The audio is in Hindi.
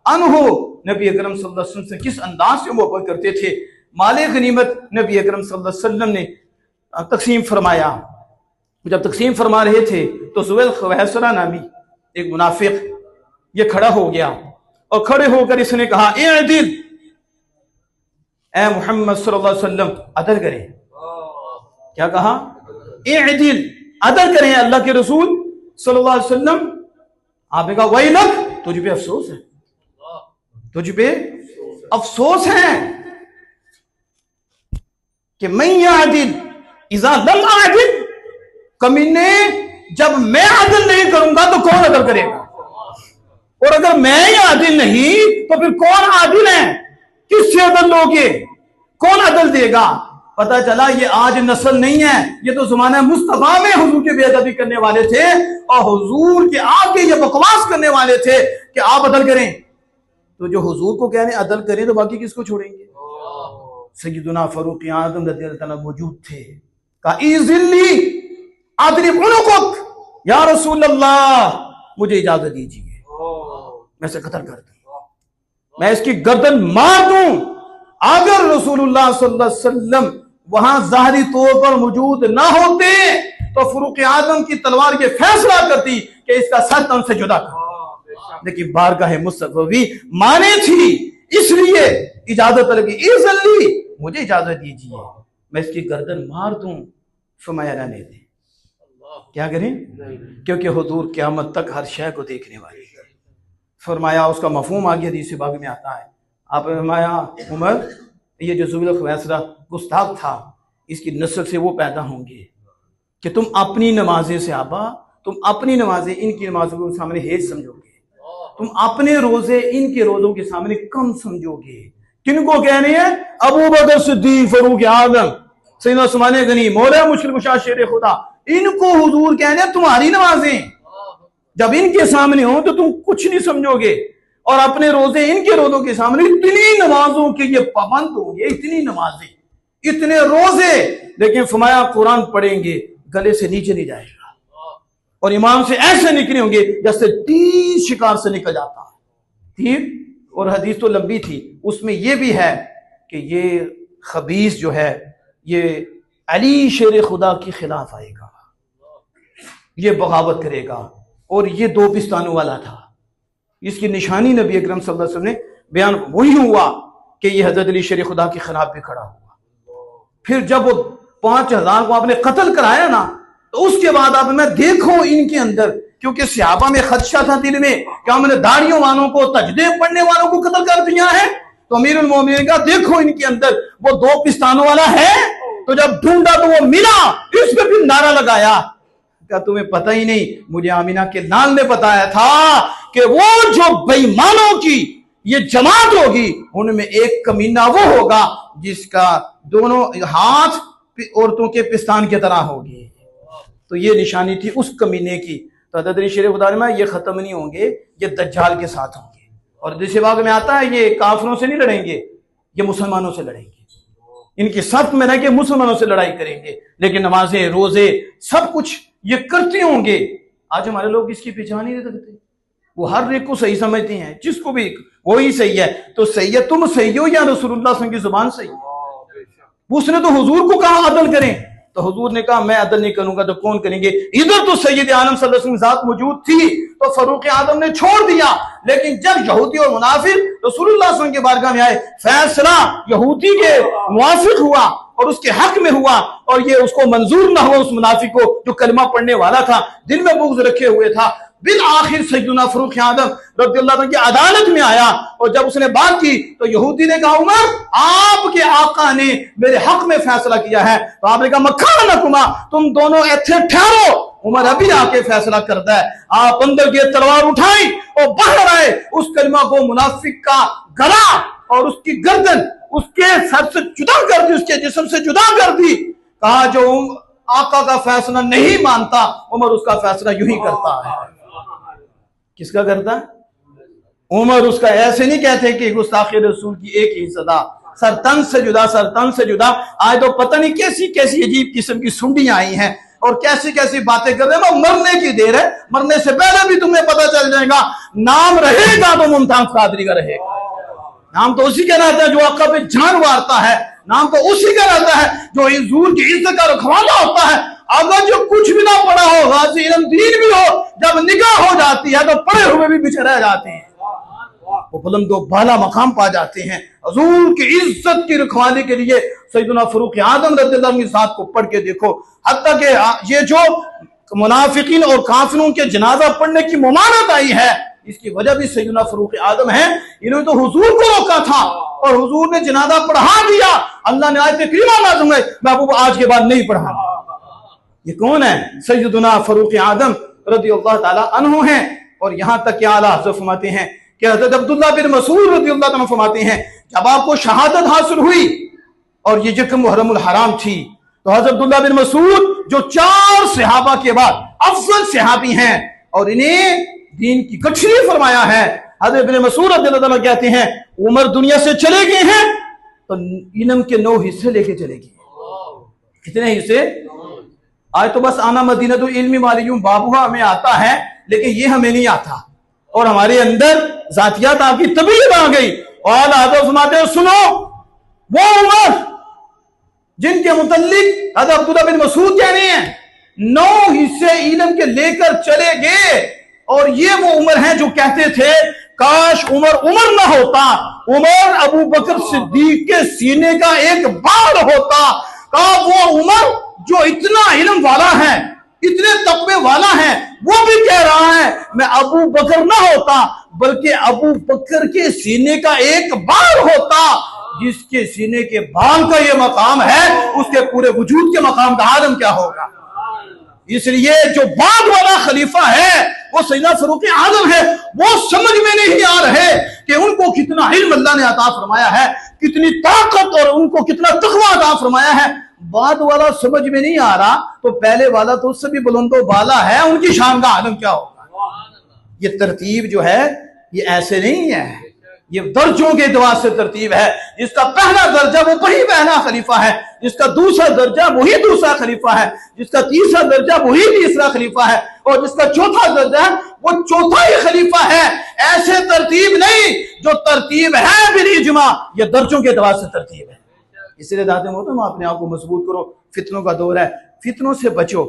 अन्हु नबी अकरम सल्लल्लाहु अलैहि वसल्लम से किस अंदाज से मोहब्बत करते थे। माले गनीमत नबी अकरम सल्लल्लाहु अलैहि वसल्लम ने तकसीम फरमाया। जब तकसीम फरमा रहे थे तो ज़ुवैल ख़वैसरा नामी एक मुनाफिक ये खड़ा हो गया और खड़े होकर इसने कहा, ए दिल, ए मोहम्मद सल्लल्लाहु अलैहि वसल्लम अदल करें। क्या कहा? ए दिल, अदल करें अल्लाह के रसूल सल्लल्लाहु अलैहि वसल्लम। आपने कहा वैलक, तुझ पे अफसोस है, तुझ पे अफसोस है कि मैं आदिल इज़ा लम आदिल, कमीने जब मैं आदिल नहीं करूंगा तो कौन अदल करेगा, और अगर मैं ही आदिल नहीं तो फिर कौन आदिल है? किससे अदल लोगे? कौन अदल देगा? पता चला ये आज नस्ल नहीं है, ये तो ज़माना मुस्तफा में हुजूर की बेअदबी करने वाले थे और हुजूर के आगे ये बकवास करने वाले थे कि आप अदल करें। तो जो हुजूर को कह रहे हैं अदल करें तो बाकी किसको छोड़ेंगे? सय्यदुना फारूक आज़म रज़ियल्लाहु अन्हु मौजूद थे। का इज़िल्ली अदरिब उनुकुक या रसूल अल्लाह, मुझे इजाजत दीजिए मैं इसे कत्ल कर दूं, मैं इसकी गर्दन मार दूं। अगर रसूलुल्लाह सल्लल्लाहु अलैहि वसल्लम वहां ज़ाहिरी तौर पर मौजूद ना होते तो फारूक आज़म की तलवार ये फैसला करती कि इसका सर तन से जुदा कर। लेकिन बारगाह मुस्तफ़वी माने थी, इसलिए इजाजत लगी, इज़ल्ली मुझे इजाजत दीजिए मैं इसकी गर्दन मार दूं। फरमाया रहने दे। क्या करें? क्योंकि हुजूर क़यामत तक हर शय को देखने वाले। फरमाया उसका मफहूम आगे हदीस बाग में आता है। आप फरमाया उमर, ये जो ज़ुवैल ख़वैसरा गुस्ताख था इसकी नस्ल से वो पैदा होंगे कि तुम अपनी नमाजें से आबा, तुम अपनी नमाजें इनकी नमाजों के सामने हेज समझोगे, तुम अपने रोजे इनके रोजों के सामने कम समझोगे। किनको कह रहे हैं? अबू बकर सिद्दीक, फारूक आज़म, सैयदना उस्मान गनी, मौला मुश्किल कुशा शेर खुदा, इनको हुजूर कह रहे हैं तुम्हारी नमाजें जब इनके सामने हो तो तुम कुछ नहीं समझोगे, और अपने रोजे इनके रोजों के सामने इतनी नमाजों के ये पाबंद होंगे, इतनी नमाजें, इतने रोजे, लेकिन फरमाया कुरान पढ़ेंगे गले से नीचे नहीं जाएगा और इमाम से ऐसे निकले होंगे जैसे तीर शिकार से निकल जाता है। तीर, और हदीस तो लंबी थी, उसमें यह भी है कि ये खबीस जो है ये अली शेर खुदा के खिलाफ आएगा, ये बगावत करेगा, और ये दो पिस्तानों वाला था। इसकी निशानी नबी अकरम सल्लल्लाहु अलैहि वसल्लम ने बयान वही हुआ कि ये हजरत अली शेर खुदा के खिलाफ भी खड़ा हुआ। फिर जब वो 5000 को आपने कत्ल कराया ना, तो उसके बाद आप मैं देखो इनके अंदर, क्योंकि सहाबा में खदशा था दिल में कि हमने दाढ़ियों वालों को, तजदे पढ़ने वालों को कत्ल कर दिया है, तो अमीरुल मोमिनीन का देखो इनके अंदर वो दो पिस्तानों वाला है। तो जब ढूंढा तो वो मिला, इस पे भी नारा लगाया, क्या तुम्हें पता ही नहीं, मुझे आमिना के लाल ने बताया था कि वो जो बेईमानों की ये जमात होगी उनमें एक कमीना वो होगा जिसका दोनों हाथ औरतों के पिस्तान की तरह होगी। तो ये निशानी थी उस कमीने की। तो हज़रत अली शेर खुदा में ये खत्म नहीं होंगे, ये दज्जाल के साथ होंगे, और दूसरे बाग में आता है ये काफिरों से नहीं लड़ेंगे, ये मुसलमानों से लड़ेंगे, इनकी सफ में रह के मुसलमानों से लड़ाई करेंगे, लेकिन नमाजें रोजे सब कुछ ये करते होंगे। आज हमारे लोग इसकी पहचान ही नहीं रखते, वो हर एक को सही समझते हैं, जिसको भी वही सही है। तो सही है, तुम सही हो या रसूलुल्लाह सल्लल्लाहु अलैहि वसल्लम की जुबान सही है? उसने तो हुजूर को कहा अदल करें, तो हुजूर ने कहा मैं अदल नहीं करूंगा तो कौन करेंगे? इधर तो सैयद आलम सल्लल्लाहु अलैहि वसल्लम जात मौजूद थी तो फारूक आज़म ने छोड़ दिया, लेकिन जब यहूदी और मुनाफिक रसूलुल्लाह सल्लल्लाहु अलैहि वसल्लम के बारगाह में आए, फैसला यहूदी के मुवाफिक हुआ और उसके हक में हुआ, और ये उसको मंजूर ना हुआ उस मुनाफिक को जो कलमा पढ़ने वाला था, दिल में बुग़्ज़ रखे हुए था। बिल आखिर सैयदना फारूक आज़म रज़ियल्लाहु अन्हु की अदालत में आया, और जब उसने बात की तो यहूदी ने कहा उमर आपके आका ने मेरे हक में फैसला किया है। तो आपने कहा मक्कानकुमा, तुम दोनों ऐसे ठहरो, उमर अभी आके फैसला करता है। आप अंदर की तलवार उठाई और बाहर आए, उस कलमा को मुनाफिक का गला और उसकी गर्दन उसके सर से जुदा कर दी, उसके जिस्म से जुदा कर दी। कहा जो आका का फैसला नहीं मानता उमर उसका फैसला यूं ही करता है। किसका करता है? उमर उसका। ऐसे नहीं कहते कि गुस्ताखी रसूल की एक ही सदा, सरतन से जुदा, सरतन से जुदा। आज तो पता नहीं कैसी कैसी अजीब किस्म की सुंडियां आई हैं। और कैसी कैसी बातें कर रहे हैं। वो मरने की देर है, मरने से पहले भी तुम्हें पता चल जाएगा। नाम रहेगा तो मुमताज कादरी का रहेगा। नाम तो उसी का रहता है जो आका पे जान वारता है। नाम तो उसी का रहता है जो हुजूर की इज्जत का रखवाला होता है। अगर जो कुछ भी ना पढ़ा हो, गाज़ी इल्म दीन भी हो, जब निगाह हो जाती है तो पढ़े हुए भी पीछे रह जाते हैं, वो बुलंदो बाला मकाम पा जाते हैं। हुजूर की इज्जत की रखवाली के लिए सैयदना फारूक आज़म रज़ियल्लाहु अन्हु की ज़ात को पढ़ के देखो। हत्ता कि ये जो मुनाफिकीन और काफिरों के जनाजा पढ़ने की ममानत आई है, इसकी वजह भी सैयदना फारूक आज़म है। इन्होंने तो हुजूर को रोका था और हुजूर ने जनाजा पढ़ा दिया। अल्लाह ने आयत करीमा नाज़िल है, महबूब आज के बाद नहीं पढ़ा। ये कौन है? सैयदना फारूक आज़म रज़ियल्लाहु ताला अन्हु हैं। और यहां तक कि आला हज़रत फरमाते हैं कि हज़रत अब्दुल्लाह बिन मसूद रज़ियल्लाहु अन्हु फरमाते हैं, जब आपको शहादत हासिल हुई और ये जख्म मुहर्रमुल हराम थी, तो हज़रत अब्दुल्लाह बिन मसूद जो 4 सहाबा के बाद अफजल सहाबी हैं और इन्हें दीन की कठिनी फरमाया है। हज़रत बिन मसूद रज़ियल्लाहु अन्हु कहते हैं, उमर दुनिया से चले गए हैं तो इल्म के 9 हिस्से लेके चले गए। कितने हिस्से? आज तो बस आना मदीना तो इल्मी मालियूं बाबुहा हमें आता है, लेकिन ये हमें नहीं आता और हमारे अंदर जातियात आपकी तबीयत आ गई। और आदम फरमाते हैं, सुनो वो उमर जिनके मुतल्लिक हज़रत अब्दुल्लाह बिन मसूद कह रहे हैं 9 हिस्से इल्म के लेकर चले गए। और ये वो उमर हैं जो कहते थे, काश उमर ना होता, उमर अबू बकर सिद्दीक के सीने का एक बार होता। का वो उमर जो इतना इल्म वाला है, इतने तकवे वाला है, वो भी कह रहा है मैं अबू बकर ना होता बल्कि अबू बकर के सीने का एक बार होता। जिसके सीने के बाल का ये मकाम है, उसके पूरे वजूद के मकाम का आलम क्या होगा। इसलिए जो बाद वाला खलीफा है वो सैयदना फारूक आज़म है। वो समझ में नहीं आ रहे कि उनको कितना इल्म अल्लाह ने अता फरमाया है, कितनी ताकत और उनको कितना तकवा अता फरमाया है। बाद वाला समझ में नहीं आ रहा तो पहले वाला तो उससे भी बुलंदो बाला है, उनकी शान का आलम क्या होगा। ये तरतीब जो है ये ऐसे नहीं है, ये दर्जों के एतबार से तरतीब है। जिसका पहला दर्जा वो वही पहला खलीफा है, जिसका दूसरा दर्जा वही दूसरा खलीफा है, जिसका तीसरा दर्जा वही तीसरा खलीफा है, और जिसका चौथा दर्जा है वो चौथा ही खलीफा है। ऐसे तरतीब नहीं, जो तरतीब है बिल इजमा, ये दर्जों के एतबार से तरतीब है। इसलिए दाते मोहतरम अपने आप को मजबूत करो। फितनों का दौर है, फितनों से बचो।